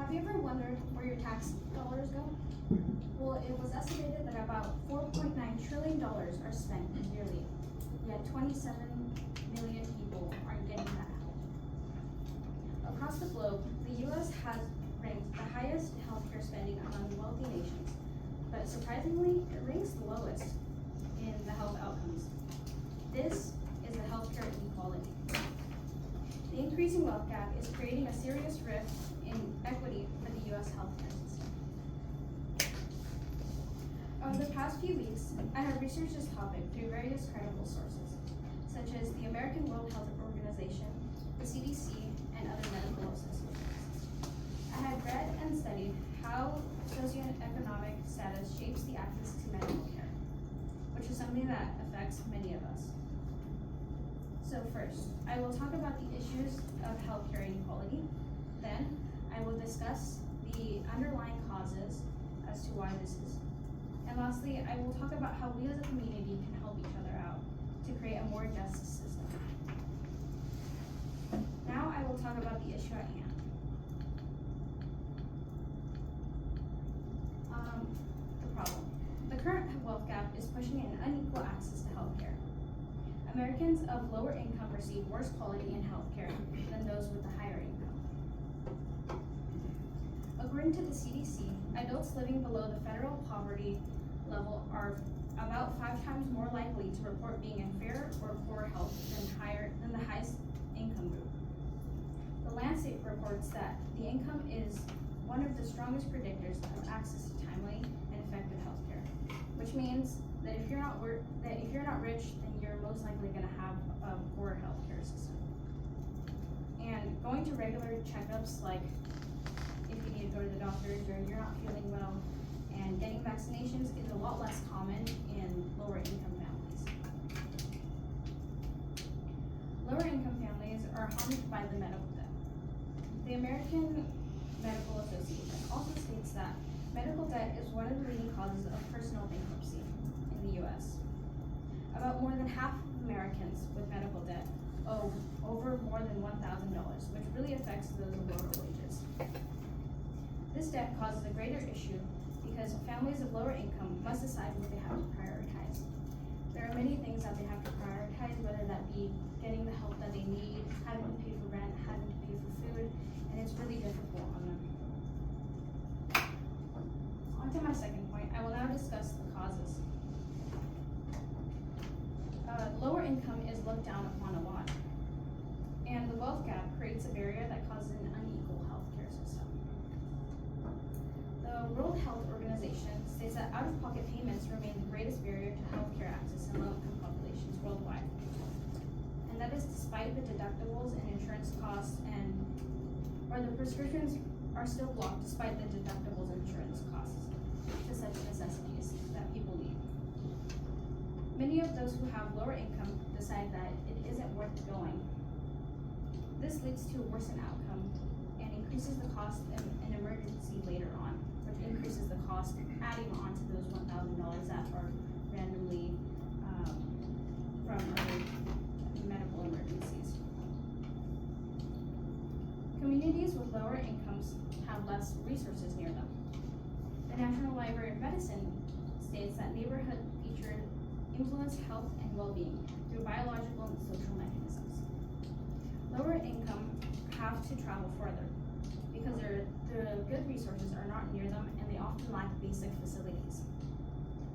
Have you ever wondered where your tax dollars go? Well, it was estimated that about $4.9 trillion are spent yearly, yet 27 million people aren't getting that help. Across the globe, the U.S. has ranked the highest healthcare spending among wealthy nations, but surprisingly, it ranks the lowest in the health outcomes. This is the healthcare inequality. The increasing wealth gap is creating a serious rift in equity for the U.S. healthcare system. Over the past few weeks, I have researched this topic through various credible sources, such as the American World Health Organization, the CDC, and other medical associations. I have read and studied how socioeconomic status shapes the access to medical care, which is something that affects many of us. So first, I will talk about the issues of healthcare inequality. Then, I will discuss the underlying causes as to why this is. And lastly, I will talk about how we as a community can help each other out to create a more just system. Now I will talk about the issue at hand. The problem. The current wealth gap is pushing an unequal access to healthcare. Americans of lower income receive worse quality in healthcare than those with a higher income. According to the CDC, adults living below the federal poverty level are about 5 times more likely to report being in fair or poor health than the highest income group. The Lancet reports that the income is one of the strongest predictors of access to timely and effective healthcare, which means that if you're not rich, then you're most likely going to have a poor healthcare system. And going to regular checkups, like if you need to go to the doctors or you're not feeling well, and getting vaccinations is a lot less common in lower income families. Lower income families are harmed by the medical debt. The American Medical Association also states that medical debt is one of the leading causes of personal bankruptcy in the U.S. About more than half of Americans with medical debt owe over more than $1,000, which really affects those with lower wages. This debt causes a greater issue because families of lower income must decide what they have to prioritize. There are many things that they have to prioritize, whether that be getting the help that they need, having to pay for rent, having to pay for food, and it's really difficult on them. On to my second point, I will now discuss the causes. Lower income is looked down upon a lot, and the wealth gap creates a barrier that causes an unequal healthcare system. The World Health Organization states that out-of-pocket payments remain the greatest barrier to healthcare access in low-income populations worldwide, and that is despite the deductibles and insurance costs, or the prescriptions are still blocked despite the deductibles and insurance costs to such necessities that people need. Many of those who have lower income decide that it isn't worth going. This leads to a worsened outcome and increases the cost in an emergency later on, which increases the cost adding on to those $1,000 that are randomly from other medical emergencies. Communities with lower incomes have less resources near them. The National Library of Medicine states that neighborhood features influence health and well-being through biological and social mechanisms. Lower income have to travel further because the good resources are not near them and they often lack basic facilities.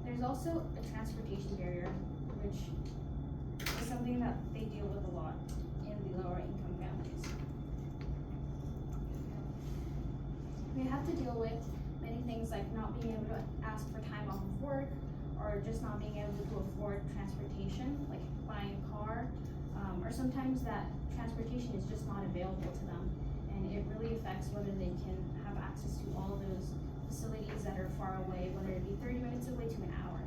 There's also a transportation barrier, which is something that they deal with a lot in the lower income families. They have to deal with many things like not being able to ask for time off of work, or just not being able to afford transportation, like buying a car, or sometimes that transportation is just not available to them, and it really affects whether they can have access to all those facilities that are far away, whether it be 30 minutes away to an hour.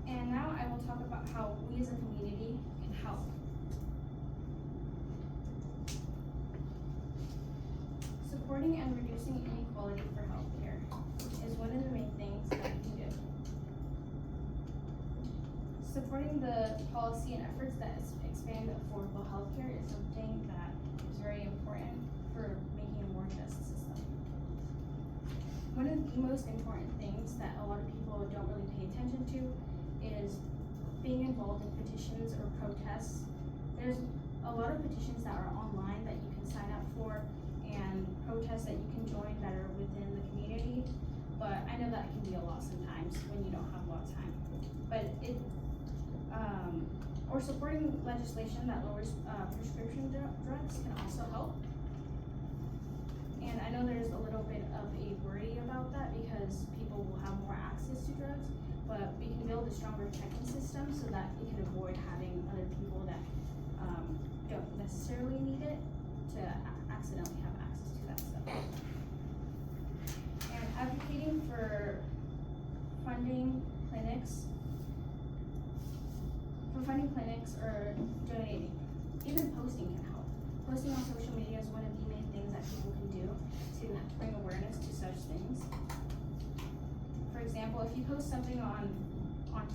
And now I will talk about how we as a community can help. Supporting and reducing inequality for healthcare is one of the main things that we can do. Supporting the policy and efforts that expand affordable healthcare is something that is very the most important things that a lot of people don't really pay attention to is being involved in petitions or protests. There's a lot of petitions that are online that you can sign up for and protests that you can join that are within the community. But I know that can be a lot sometimes when you don't have a lot of time. But or supporting legislation that lowers prescription drugs can also help. And I know there's a little bit of a worry about that because people will have more access to drugs, but we can build a stronger checking system so that we can avoid having other people that don't necessarily need it to accidentally have access to that stuff. And advocating for funding clinics or donating. Even posting can help. Posting on social media is one of the main things that people can do to bring awareness to such things. For example, if you post something on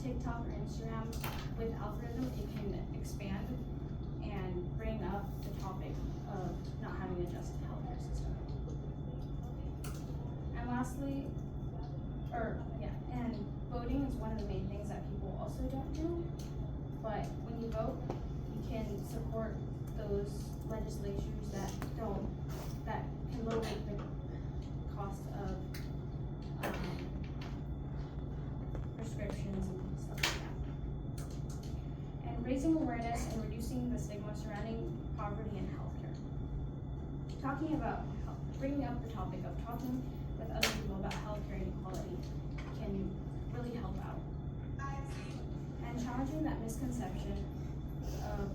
TikTok or Instagram with algorithm, it can expand and bring up the topic of not having a just healthcare system. And lastly, and voting is one of the main things that people also don't do. But when you vote, you can support those legislatures that can lower the cost of prescriptions and stuff like that. And raising awareness and reducing the stigma surrounding poverty and healthcare. Bringing up the topic of talking with other people about healthcare inequality can really help out. And challenging that misconception of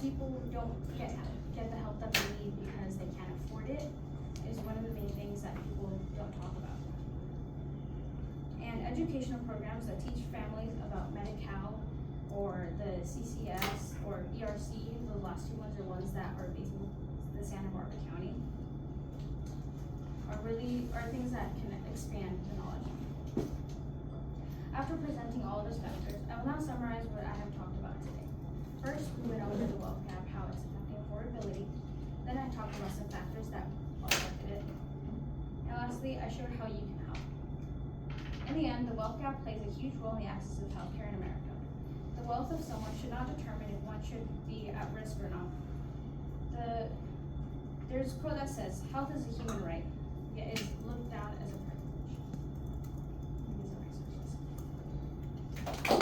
people who don't get the help that they need because they can't afford it is one of the main things that people don't talk about. And educational programs that teach families about Medi-Cal or the CCS or ERC, the last two ones are ones that are based in the Santa Barbara County, are things that can expand the knowledge. After presenting all of those factors, I will now summarize what I have talked about today. First, we went over the wealth gap, how it's affecting affordability. Then I talked about some factors that affected it. And lastly, I showed how you can help. In the end, the wealth gap plays a huge role in the access of healthcare in America. The wealth of someone should not determine if one should be at risk or not. There's a quote that says, "Health is a human right, yet is looked down as a privilege."